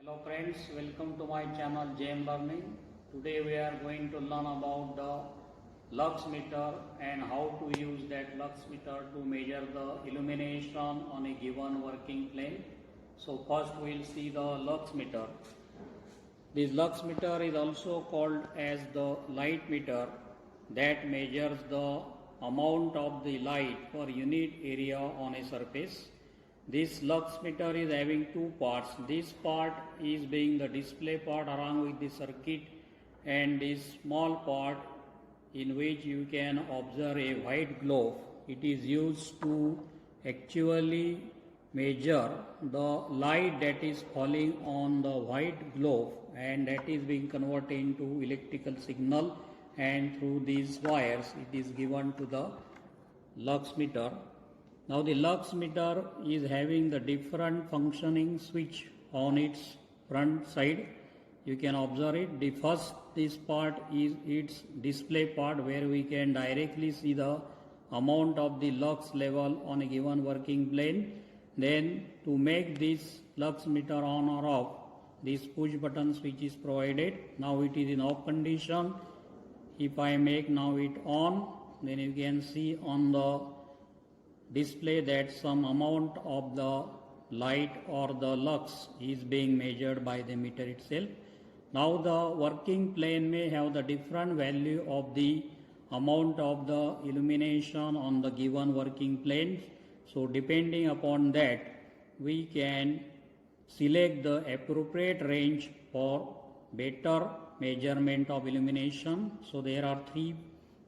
Hello friends, welcome to my channel JM Learning. Today we are going to learn about the lux meter and how to use that lux meter to measure the illumination on a given working plane. So first we will see the lux meter. This lux meter is also called as the light meter that measures the amount of the light per unit area on a surface. This lux meter is having two parts. This part is being the display part along with the circuit, and this small part in which you can observe a white globe. It is used to actually measure the light that is falling on the white globe, and that is being converted into electrical signal, and through these wires it is given to the lux meter. Now the lux meter is having the different functioning switch on its front side. You can observe it. The first, this part is its display part where we can directly see the amount of the lux level on a given working plane. Then to make this lux meter on or off, this push button switch is provided. Now it is in off condition. If I make now it on, then you can see on the display that some amount of the light or the lux is being measured by the meter itself. Now the working plane may have the different value of the amount of the illumination on the given working plane. So depending upon that, we can select the appropriate range for better measurement of illumination. So there are three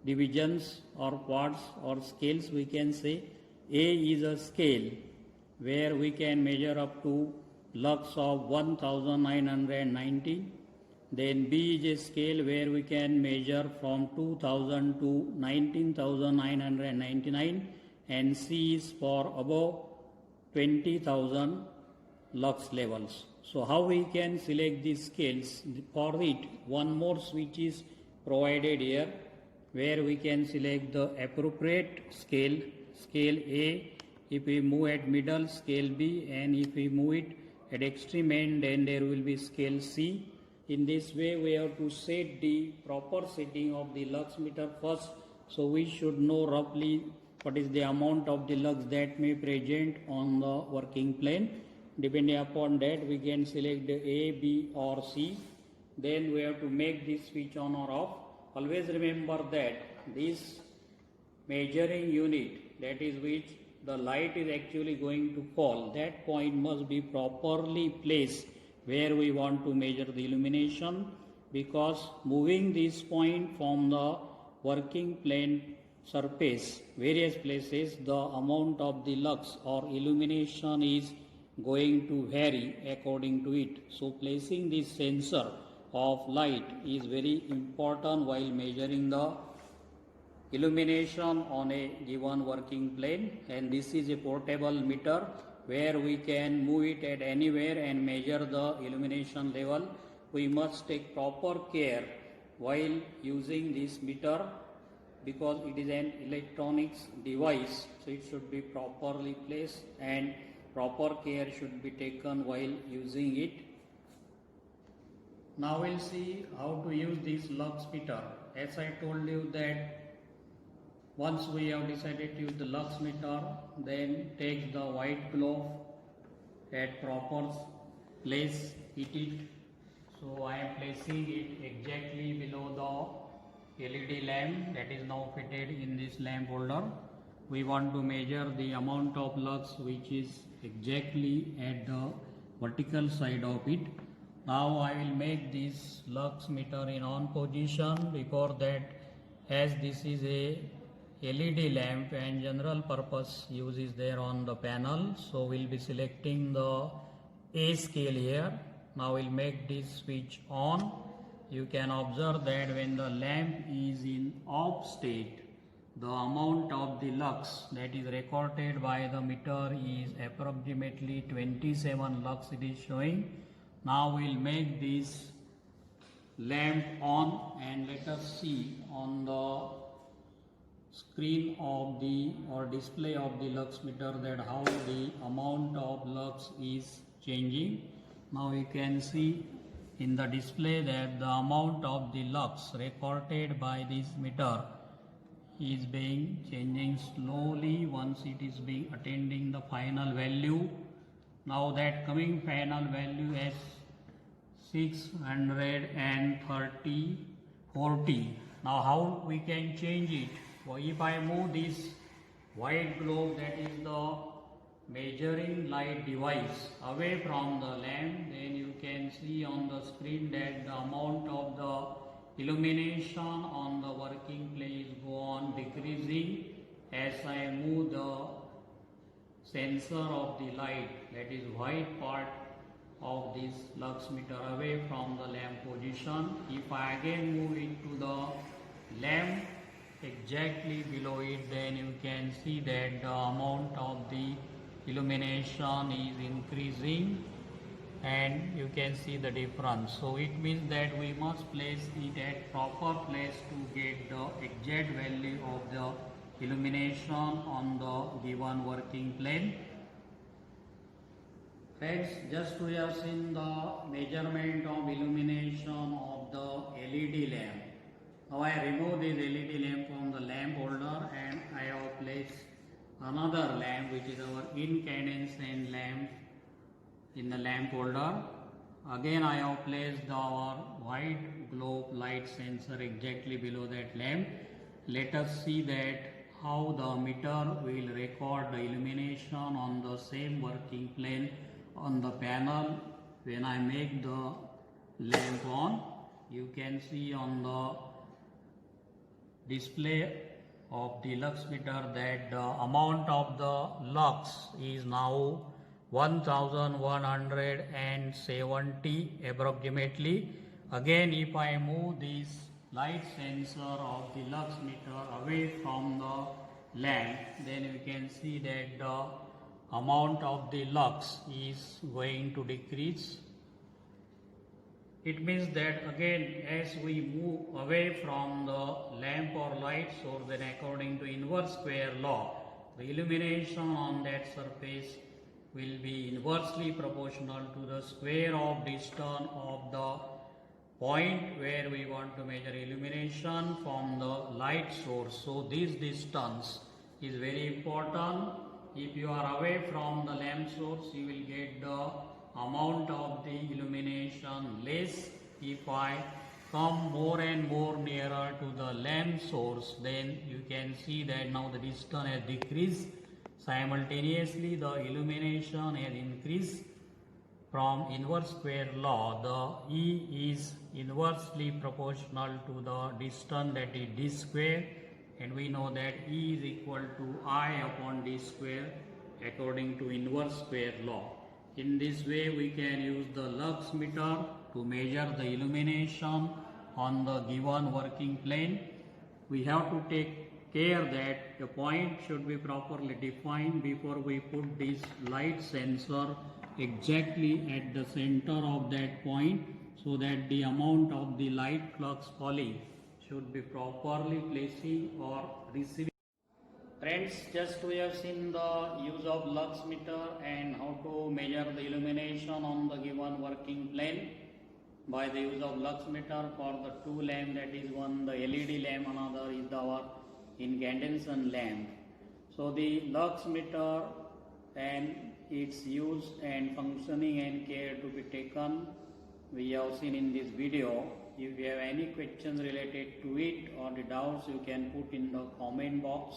divisions or parts or scales we can say. A is a scale where we can measure up to lux of 1990. Then B is a scale where we can measure from 2000 to 19,999, and C is for above 20,000 lux levels. So how we can select these scales? For it, one more switch is provided here where we can select the appropriate scale. Scale A, if we move at middle, scale B, and if we move it at extreme end, then there will be scale C. In this way we have to set the proper setting of the lux meter first, so we should know roughly what is the amount of the lux that may present on the working plane. Depending upon that we can select the A, B or C. Then we have to make this switch on or off. Always remember that this measuring unit, that is which the light is actually going to fall, that point must be properly placed where we want to measure the illumination, because moving this point from the working plane surface various places, the amount of the lux or illumination is going to vary according to it. So placing this sensor of light is very important while measuring the illumination on a given working plane. And this is a portable meter where we can move it at anywhere and measure the illumination level. We must take proper care while using this meter because it is an electronics device, so it should be properly placed and proper care should be taken while using it. Now we'll see how to use this lux meter. As I told you that once we have decided to use the lux meter, then take the white globe at proper place, hit it. So I am placing it exactly below the LED lamp that is now fitted in this lamp holder. We want to measure the amount of lux which is exactly at the vertical side of it. Now I will make this lux meter in on position. Before that, as this is a LED lamp and general purpose use is there on the panel, so we'll be selecting the A scale here. Now we'll make this switch on. You can observe that when the lamp is in off state, the amount of the lux that is recorded by the meter is approximately 27 lux it is showing. Now we'll make this lamp on and let us see on the screen of the or display of the lux meter that how the amount of lux is changing. Now you can see in the display that the amount of the lux recorded by this meter is being changing slowly once it is being attaining the final value. Now that coming final value is 640. Now how we can change it? Well, if I move this white globe, that is the measuring light device, away from the lamp, then you can see on the screen that the amount of the illumination on the working place go on decreasing as I move the sensor of the light, that is white part of this lux meter, away from the lamp position. If I again move it to the lamp exactly below it, then you can see that the amount of the illumination is increasing and you can see the difference. So it means that we must place it at proper place to get the exact value of the illumination on the given working plane. Friends, just we have seen the measurement of illumination of the LED lamp. Now I remove this LED lamp from the lamp holder and I have placed another lamp, which is our incandescent lamp, in the lamp holder. Again I have placed our white globe light sensor exactly below that lamp. Let us see that how the meter will record the illumination on the same working plane on the panel when I make the lamp on. You can see on the display of the lux meter that the amount of the lux is now 1170 approximately. Again, if I move this light sensor of the lux meter away from the lamp, then you can see that the amount of the lux is going to decrease. It means that again, as we move away from the lamp or light source, then according to inverse square law, the illumination on that surface will be inversely proportional to the square of distance of the point where we want to measure illumination from the light source. So this distance is very important. If you are away from the lamp source, you will get the amount of the illumination less. If I come more and more nearer to the lamp source, then you can see that now the distance has decreased. Simultaneously, the illumination has increased. From inverse square law, the E is inversely proportional to the distance, that is d square, and we know that E is equal to I upon d square according to inverse square law. In this way, we can use the lux meter to measure the illumination on the given working plane. We have to take care that the point should be properly defined before we put this light sensor exactly at the center of that point, so that the amount of the light flux falling should be properly placing or receiving. Friends, just we have seen the use of lux meter and how to measure the illumination on the given working plane by the use of lux meter for the two lamp, that is one the LED lamp, another is our incandescent lamp. So the lux meter and its use and functioning and care to be taken, we have seen in this video. If you have any questions related to it or the doubts, you can put in the comment box.